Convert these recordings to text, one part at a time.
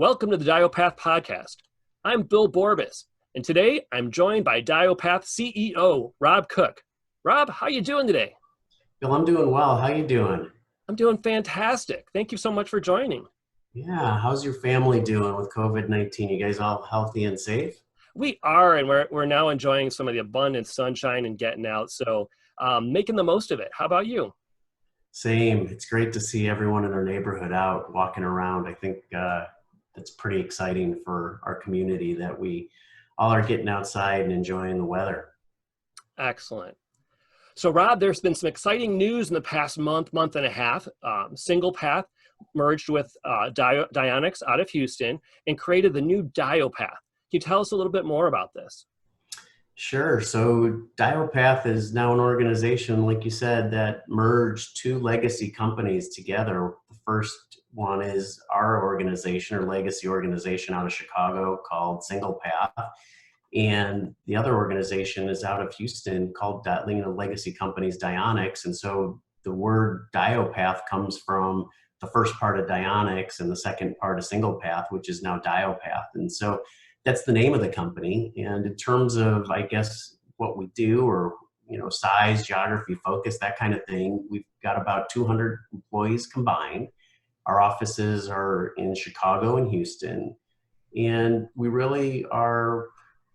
Welcome to the DYOPATH podcast. I'm Bill Borbas, and today I'm joined by DYOPATH CEO Rob Koch. Rob, how you doing today? Bill, I'm doing well. How you doing? I'm doing fantastic. Thank you so much for joining. Yeah, how's your family doing with COVID-19? You guys all healthy and safe? We are, and we're now enjoying some of the abundant sunshine and getting out, so making the most of it. How about you? Same. It's great to see everyone in our neighborhood out walking around. I think that's pretty exciting for our community that we all are getting outside and enjoying the weather. Excellent. So, Rob, there's been some exciting news in the past month and a half. SinglePath merged with Dionex out of Houston and created the new DYOPATH. Can you tell us a little bit more about this? Sure. So DYOPATH is now an organization, like you said, that merged two legacy companies together. The first one is our organization or legacy organization out of Chicago called SinglePath. And the other organization is out of Houston called legacy companies Dionex. And so the word DYOPATH comes from the first part of Dionex and the second part of SinglePath, which is now DYOPATH. And so that's the name of the company. And in terms of, I guess, what we do or, size, geography, focus, that kind of thing, we've got about 200 employees combined. Our offices are in Chicago and Houston. And we really are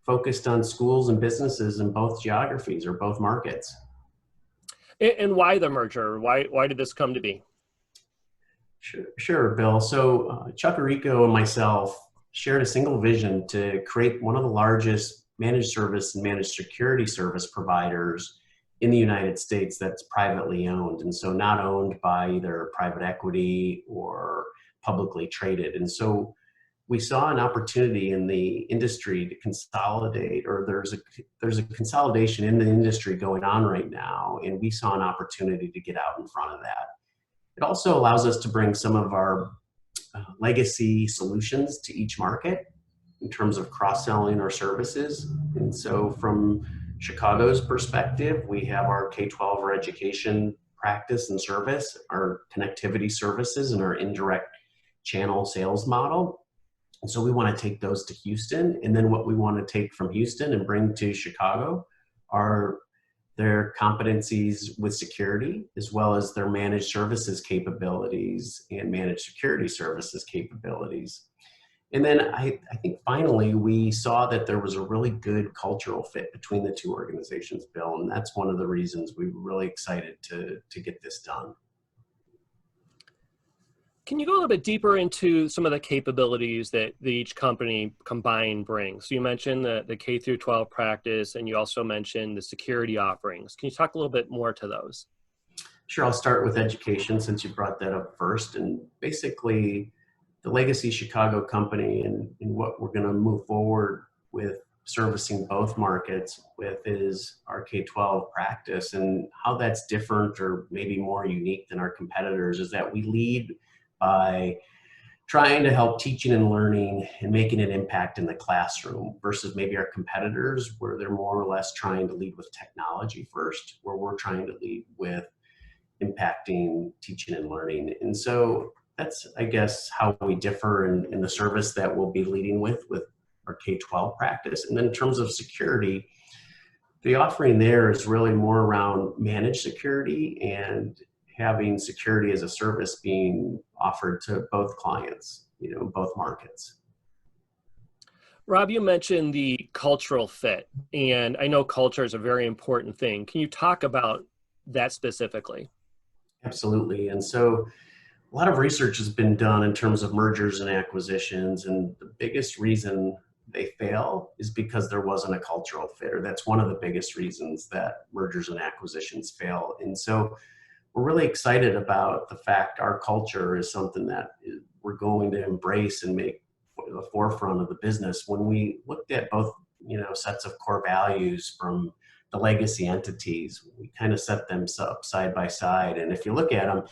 focused on schools and businesses in both geographies or both markets. And why the merger? Why did this come to be? Sure, Bill. So Chuck Arico and myself shared a single vision to create one of the largest managed service and managed security service providers in the United States that's privately owned. And so not owned by either private equity or publicly traded. And so we saw an opportunity in the industry to consolidate, or there's a consolidation in the industry going on right now. And we saw an opportunity to get out in front of that. It also allows us to bring some of our legacy solutions to each market in terms of cross-selling our services. And so from Chicago's perspective, we have our K-12 or education practice and service, our connectivity services, and our indirect channel sales model. And so we want to take those to Houston. And then what we want to take from Houston and bring to Chicago are their competencies with security, as well as their managed services capabilities and managed security services capabilities. And then I think finally we saw that there was a really good cultural fit between the two organizations, Bill, and that's one of the reasons we were really excited to get this done. Can you go a little bit deeper into some of the capabilities that each company combined brings? So you mentioned the K through 12 practice, and you also mentioned the security offerings. Can you talk a little bit more to those? Sure, I'll start with education since you brought that up first. And basically, the legacy Chicago company and what we're going to move forward with servicing both markets with is our K-12 practice. And how that's different or maybe more unique than our competitors is that we lead by trying to help teaching and learning and making an impact in the classroom versus maybe our competitors where they're more or less trying to lead with technology first, where we're trying to lead with impacting teaching and learning. And so that's, I guess, how we differ in the service that we'll be leading with our K-12 practice. And then in terms of security, the offering there is really more around managed security and having security as a service being offered to both clients, both markets. Rob, you mentioned the cultural fit, and I know culture is a very important thing. Can you talk about that specifically? Absolutely. And so a lot of research has been done in terms of mergers and acquisitions, and the biggest reason they fail is because there wasn't a cultural fit, or that's one of the biggest reasons that mergers and acquisitions fail. And so we're really excited about the fact our culture is something that we're going to embrace and make the forefront of the business. When we looked at both, sets of core values from the legacy entities, we kind of set them up side by side. And if you look at them,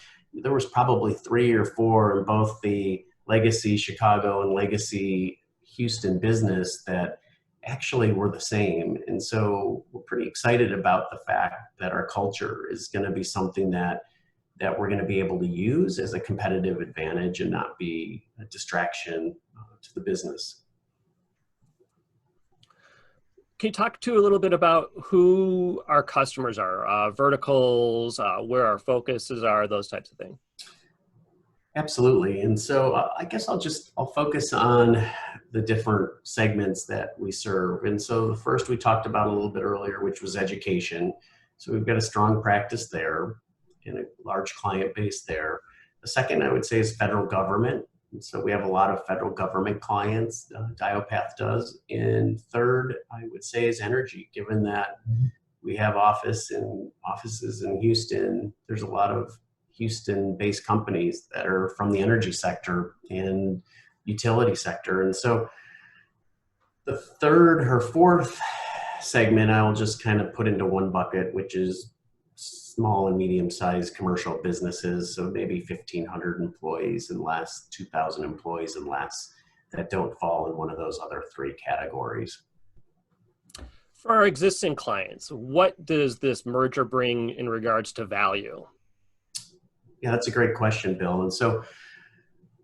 there was probably 3 or 4 in both the legacy Chicago and legacy Houston business that actually were the same. And so we're pretty excited about the fact that our culture is going to be something that that we're going to be able to use as a competitive advantage and not be a distraction to the business. Can you talk to a little bit about who our customers are, verticals, where our focuses are, those types of things? Absolutely. And so I guess I'll focus on the different segments that we serve. And so the first we talked about a little bit earlier, which was education. So we've got a strong practice there and a large client base there. The second I would say is federal government. And so we have a lot of federal government clients, DYOPATH does. And third, I would say is energy, given that we have offices in Houston. There's a lot of Houston-based companies that are from the energy sector and utility sector. And so the third or fourth segment I'll just kind of put into one bucket, which is small and medium-sized commercial businesses, so maybe 1,500 employees and less, 2,000 employees and less, that don't fall in one of those other three categories. For our existing clients, what does this merger bring in regards to value? Yeah, that's a great question, Bill. And so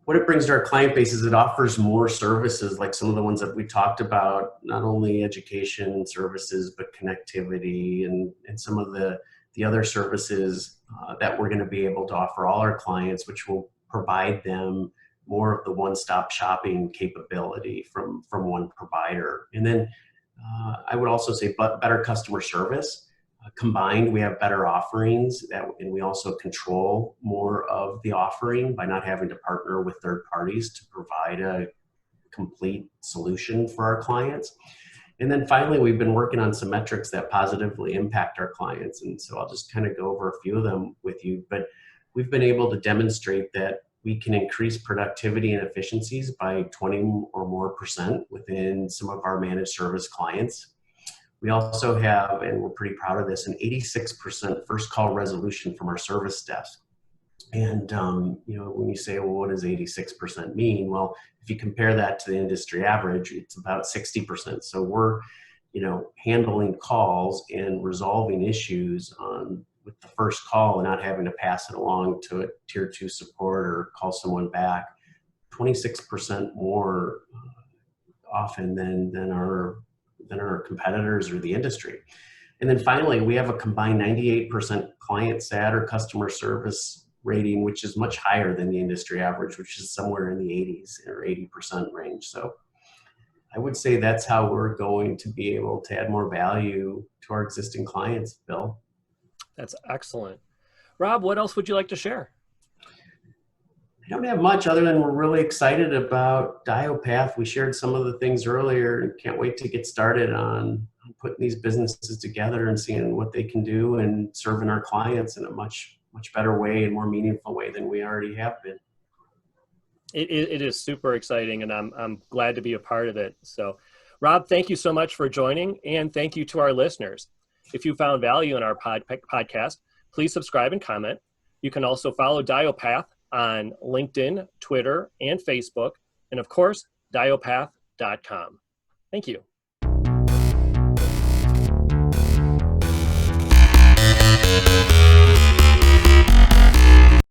what it brings to our client base is it offers more services like some of the ones that we talked about, not only education services, but connectivity and some of the other services that we're going to be able to offer all our clients, which will provide them more of the one-stop shopping capability from one provider. And then I would also say better customer service. Combined, we have better offerings and we also control more of the offering by not having to partner with third parties to provide a complete solution for our clients. And then finally, we've been working on some metrics that positively impact our clients. And so I'll just kind of go over a few of them with you, but we've been able to demonstrate that we can increase productivity and efficiencies by 20 or more % within some of our managed service clients. We also have, and we're pretty proud of this, an 86% first call resolution from our service desk. And, when you say, well, what does 86% mean? Well, if you compare that to the industry average, it's about 60%. So we're, handling calls and resolving issues with the first call and not having to pass it along to a tier 2 support or call someone back 26% more often than our competitors or the industry. And then finally, we have a combined 98% client sat or customer service rating, which is much higher than the industry average, which is somewhere in the 80s or 80% range. So I would say that's how we're going to be able to add more value to our existing clients, Bill. That's excellent. Rob, what else would you like to share? I don't have much other than we're really excited about DYOPATH. We shared some of the things earlier and can't wait to get started on putting these businesses together and seeing what they can do and serving our clients in a much better way and more meaningful way than we already have been. It is super exciting, and I'm glad to be a part of it. So, Rob, thank you so much for joining, and thank you to our listeners. If you found value in our podcast, please subscribe and comment. You can also follow DYOPATH on LinkedIn, Twitter, and Facebook, and of course, dyopath.com. Thank you.